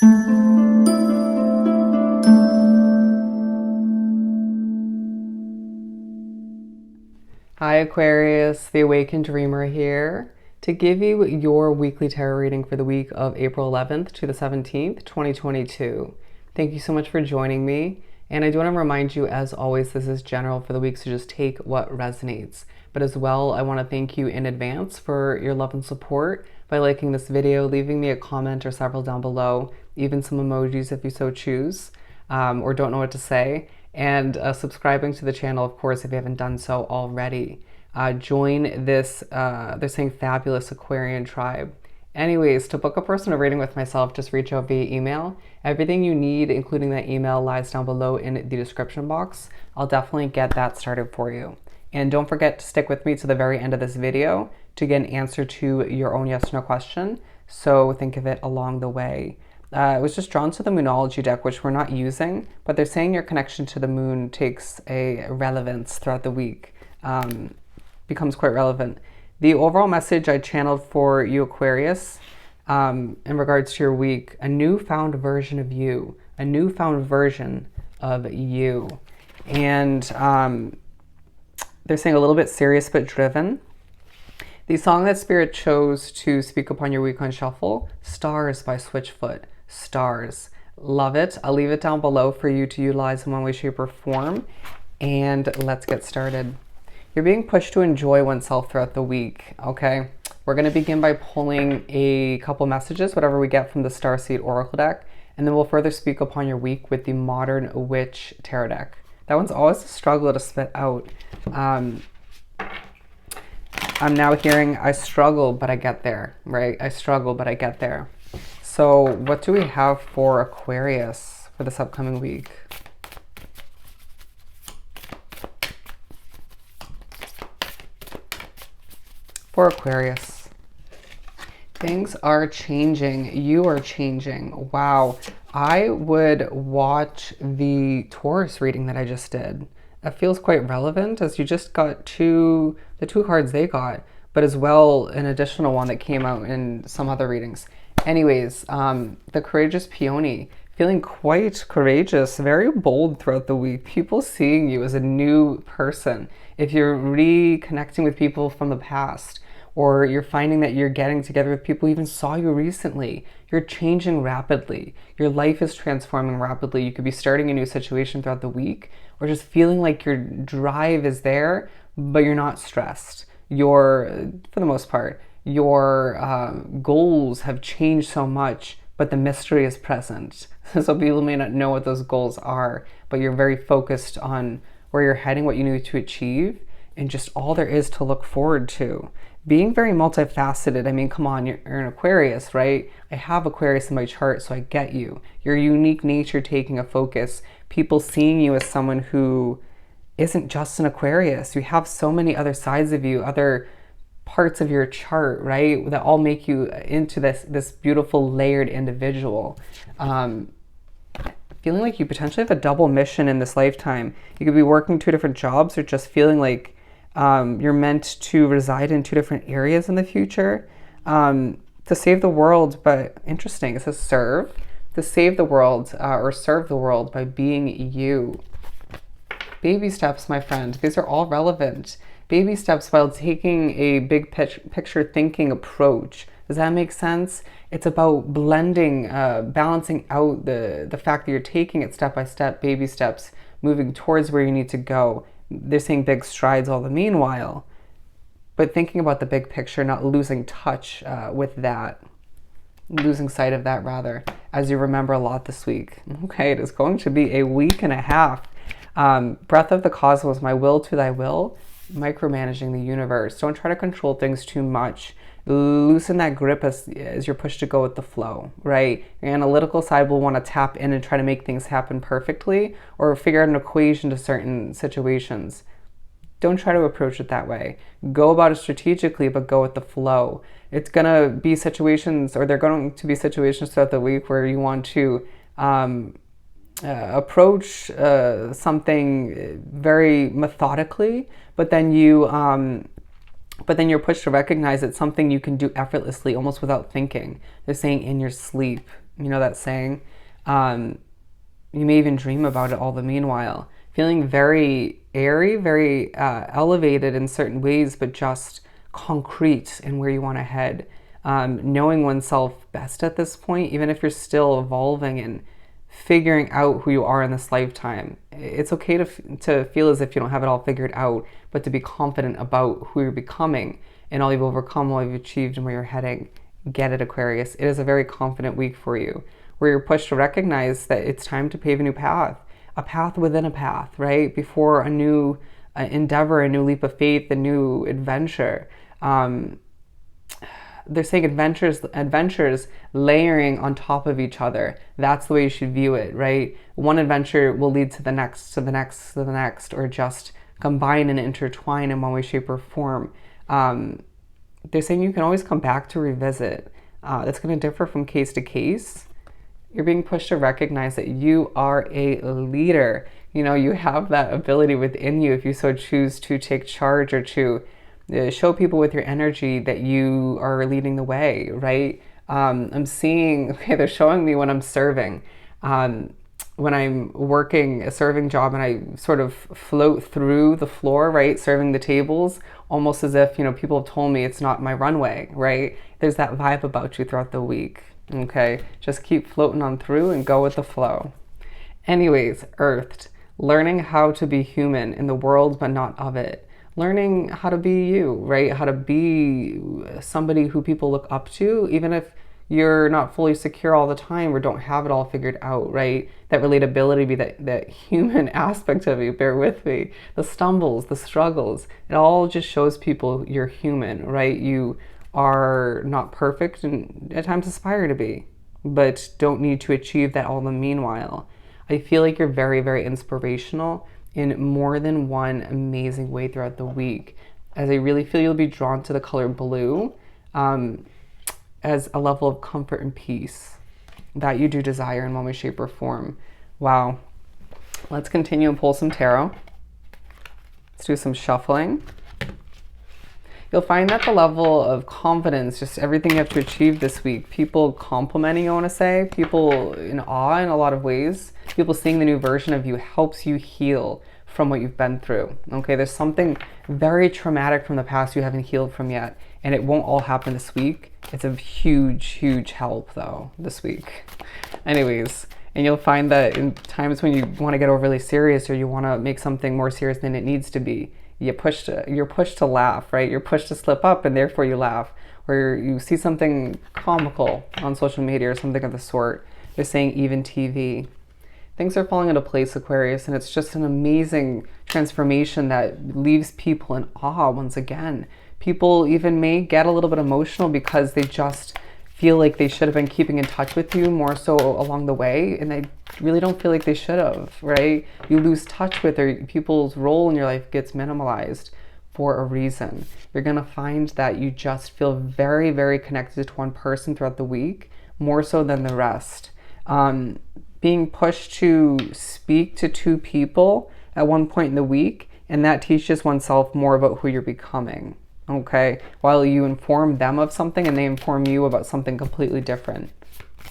Hi Aquarius, the Awakened Dreamer here to give you your weekly tarot reading for the week of April 11th to the 17th, 2022. Thank you so much for joining me. And I do want to remind you, as always, this is general for the week, so just take what resonates. But as well, I want to thank you in advance for your love and support by liking this video, leaving me a comment or several down below, even some emojis if you so choose, or don't know what to say. And subscribing to the channel, of course, if you haven't done so already. Join this, they're saying fabulous Aquarian tribe. Anyways, to book a personal reading with myself, just reach out via email. Everything you need, including that email, lies down below in the description box. I'll definitely get that started for you. And don't forget to stick with me to the very end of this video to get an answer to your own yes or no question. So think of it along the way. I was just drawn to the Moonology deck, which we're not using, but they're saying your connection to the moon takes a relevance throughout the week, becomes quite relevant. The overall message I channeled for you, Aquarius, in regards to your week, a newfound version of you, a newfound version of you. And they're saying a little bit serious but driven. The song that Spirit chose to speak upon your week on shuffle, Stars by Switchfoot. Stars. Love it. I'll leave it down below for you to utilize in one way, shape, or form. And let's get started. You're being pushed to enjoy oneself throughout the week, okay? We're going to begin by pulling a couple messages, whatever we get from the Starseed Oracle deck, and then we'll further speak upon your week with the Modern Witch Tarot deck. That one's always a struggle to spit out. I'm now hearing, I struggle, but I get there, right? I struggle, but I get there. So what do we have for Aquarius for this upcoming week? For Aquarius, things are changing. You are changing. Wow. I would watch the Taurus reading that I just did. That feels quite relevant, as you just got the two cards they got, but as well an additional one that came out in some other readings. Anyways, the Courageous Peony, feeling quite courageous, very bold throughout the week. People seeing you as a new person. If you're reconnecting with people from the past, or you're finding that you're getting together with people who even saw you recently, you're changing rapidly. Your life is transforming rapidly. You could be starting a new situation throughout the week, or just feeling like your drive is there, but you're not stressed. For the most part, your goals have changed so much, but the mystery is present. So people may not know what those goals are, but you're very focused on where you're heading, what you need to achieve, and just all there is to look forward to. Being very multifaceted. I mean, come on, you're an Aquarius, right? I have Aquarius in my chart, so I get you. Your unique nature taking a focus. People seeing you as someone who isn't just an Aquarius. You have so many other sides of you, other parts of your chart, right, that all make you into this beautiful layered individual. Feeling like you potentially have a double mission in this lifetime. You could be working two different jobs, or just feeling like you're meant to reside in two different areas in the future to save the world. But interesting, it says serve, to save the world or serve the world by being you. Baby steps, my friend. These are all relevant. Baby steps while taking a big picture thinking approach. Does that make sense? It's about blending, balancing out the fact that you're taking it step by step, baby steps, moving towards where you need to go. They're saying big strides all the meanwhile, but thinking about the big picture, not losing touch with that, losing sight of that rather, as you remember a lot this week. Okay, it is going to be a week and a half. Breath of the Cosmos, my will to thy will, micromanaging the universe. Don't try to control things too much. Loosen that grip as you're pushed to go with the flow, right? Your analytical side will want to tap in and try to make things happen perfectly, or figure out an equation to certain situations. Don't try to approach it that way. Go about it strategically, but go with the flow. It's going to be situations, or they're going to be situations throughout the week where you want to approach something very methodically, but then you're pushed to recognize it's something you can do effortlessly, almost without thinking. They're saying in your sleep. You know that saying? You may even dream about it all the meanwhile. Feeling very airy, very elevated in certain ways, but just concrete in where you want to head. Knowing oneself best at this point, even if you're still evolving and figuring out who you are in this lifetime. It's okay to feel as if you don't have it all figured out, but to be confident about who you're becoming and all you've overcome, all you've achieved, and where you're heading. Get it, Aquarius. It is a very confident week for you, where you're pushed to recognize that it's time to pave a path within a path, right? Before a new endeavor, a new leap of faith, a new adventure. They're saying adventures layering on top of each other. That's the way you should view it, right? One adventure will lead to the next, to the next, to the next, or just combine and intertwine in one way, shape, or form. They're saying you can always come back to revisit. That's going to differ from case to case. You're being pushed to recognize that you are a leader. You know, you have that ability within you if you so choose to take charge or to show people with your energy that you are leading the way, right? I'm seeing, okay, they're showing me when I'm serving. When I'm working a serving job and I sort of float through the floor, right? Serving the tables, almost as if, you know, people have told me it's not my runway, right? There's that vibe about you throughout the week, okay? Just keep floating on through and go with the flow. Anyways, Earthed, learning how to be human in the world, but not of it. Learning how to be you, right? How to be somebody who people look up to, even if you're not fully secure all the time or don't have it all figured out, right? That relatability, be that human aspect of you, bear with me. The stumbles, the struggles, it all just shows people you're human, right? You are not perfect and at times aspire to be, but don't need to achieve that all the meanwhile. I feel like you're very, very inspirational in more than one amazing way throughout the week, as I really feel you'll be drawn to the color blue as a level of comfort and peace that you do desire in one way, shape, or form. Wow. Let's continue and pull some tarot. Let's do some shuffling. You'll find that the level of confidence, just everything you have to achieve this week, people complimenting you, I want to say, people in awe in a lot of ways, people seeing the new version of you helps you heal from what you've been through. Okay, there's something very traumatic from the past you haven't healed from yet, and it won't all happen this week. It's a huge, huge help though this week. Anyways, and you'll find that in times when you want to get overly serious or you want to make something more serious than it needs to be, you're pushed to laugh, right? You're pushed to slip up and therefore you laugh. Or you see something comical on social media or something of the sort. They're saying even TV. Things are falling into place, Aquarius, and it's just an amazing transformation that leaves people in awe once again. People even may get a little bit emotional because they just feel like they should have been keeping in touch with you more so along the way, and they really don't feel like they should have, right? You lose touch with, or people's role in your life gets minimalized for a reason. You're gonna find that you just feel very, very connected to one person throughout the week, more so than the rest. Being pushed to speak to two people at one point in the week, and that teaches oneself more about who you're becoming. Okay, while you inform them of something and they inform you about something completely different.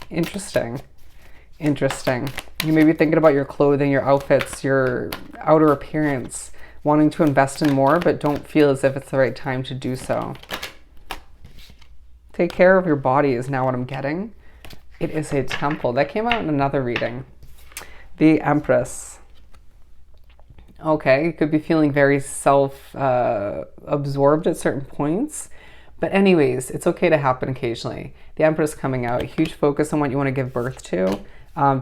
Interesting. Interesting. You may be thinking about your clothing, your outfits, your outer appearance, wanting to invest in more, but don't feel as if it's the right time to do so. Take care of your body is now what I'm getting. It is a temple. That came out in another reading. The Empress. Okay, you could be feeling very self-absorbed at certain points. But anyways, it's okay to happen occasionally. The Empress coming out, a huge focus on what you want to give birth to.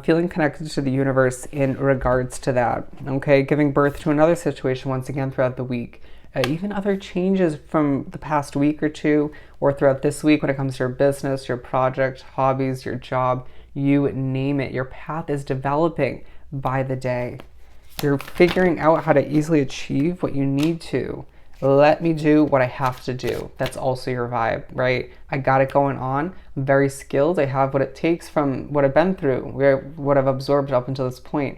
Feeling connected to the universe in regards to that. Okay, giving birth to another situation once again throughout the week. Even other changes from the past week or two, or throughout this week when it comes to your business, your project, hobbies, your job, you name it. Your path is developing by the day. You're figuring out how to easily achieve what you need to. Let me do what I have to do. That's also your vibe, right? I got it going on. I'm very skilled. I have what it takes from what I've been through, what I've absorbed up until this point.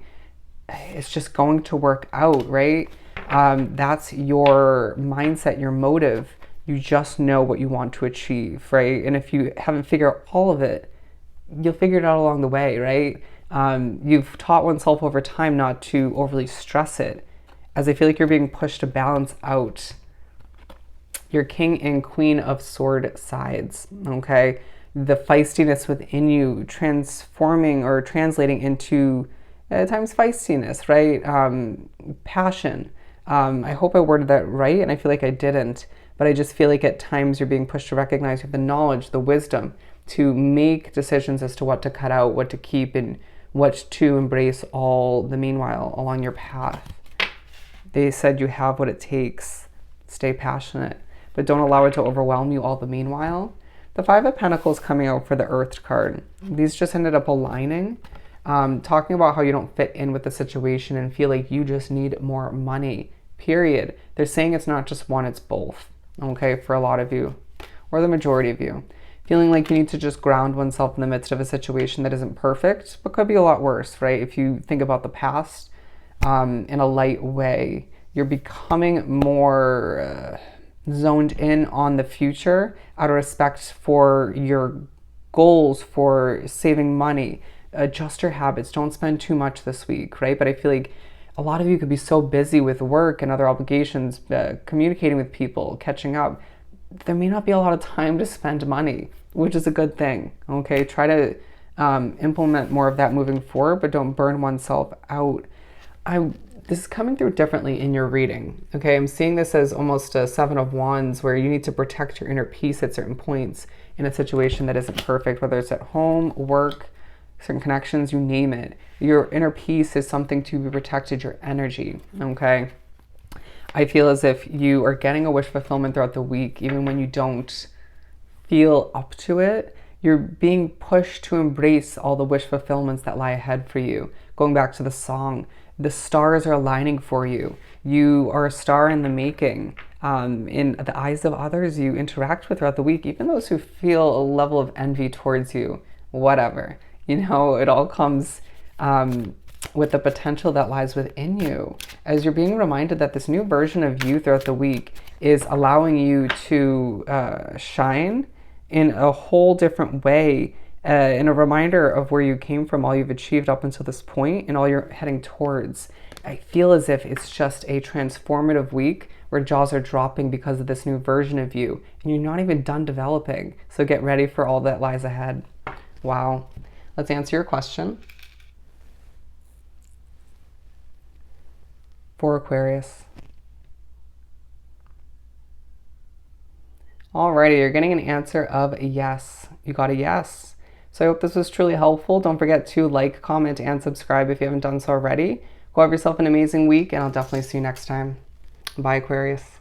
It's just going to work out, right? That's your mindset, your motive. You just know what you want to achieve, right? And if you haven't figured out all of it, you'll figure it out along the way, right? You've taught oneself over time not to overly stress it, as I feel like you're being pushed to balance out your King and Queen of Sword sides, okay? The feistiness within you transforming or translating into at times feistiness, right? Passion. I hope I worded that right, and I feel like I didn't, but I just feel like at times you're being pushed to recognize you have the knowledge, the wisdom to make decisions as to what to cut out, what to keep, and what to embrace all the meanwhile along your path. They said you have what it takes. Stay passionate, but don't allow it to overwhelm you all the meanwhile. The Five of Pentacles coming out for the Earth card. These just ended up aligning, talking about how you don't fit in with the situation and feel like you just need more money, period. They're saying it's not just one, it's both, okay, for a lot of you, or the majority of you. Feeling like you need to just ground oneself in the midst of a situation that isn't perfect, but could be a lot worse, right? If you think about the past in a light way, you're becoming more zoned in on the future out of respect for your goals, for saving money. Adjust your habits. Don't spend too much this week, right? But I feel like a lot of you could be so busy with work and other obligations, communicating with people, catching up. There may not be a lot of time to spend money, which is a good thing, okay? Try to implement more of that moving forward, but don't burn oneself out. This is coming through differently in your reading, okay? I'm seeing this as almost a Seven of Wands where you need to protect your inner peace at certain points in a situation that isn't perfect, whether it's at home, work, certain connections, you name it. Your inner peace is something to be protected, your energy, okay? I feel as if you are getting a wish fulfillment throughout the week, even when you don't feel up to it. You're being pushed to embrace all the wish fulfillments that lie ahead for you. Going back to the song, the stars are aligning for you. You are a star in the making. In the eyes of others you interact with throughout the week, even those who feel a level of envy towards you, whatever. You know, it all comes with the potential that lies within you. As you're being reminded that this new version of you throughout the week is allowing you to shine in a whole different way, in a reminder of where you came from, all you've achieved up until this point, and all you're heading towards. I feel as if it's just a transformative week where jaws are dropping because of this new version of you, and you're not even done developing. So get ready for all that lies ahead. Wow. Let's answer your question. For Aquarius. Alrighty, you're getting an answer of yes. You got a yes. So I hope this was truly helpful. Don't forget to like, comment, and subscribe if you haven't done so already. Go have yourself an amazing week, and I'll definitely see you next time. Bye, Aquarius.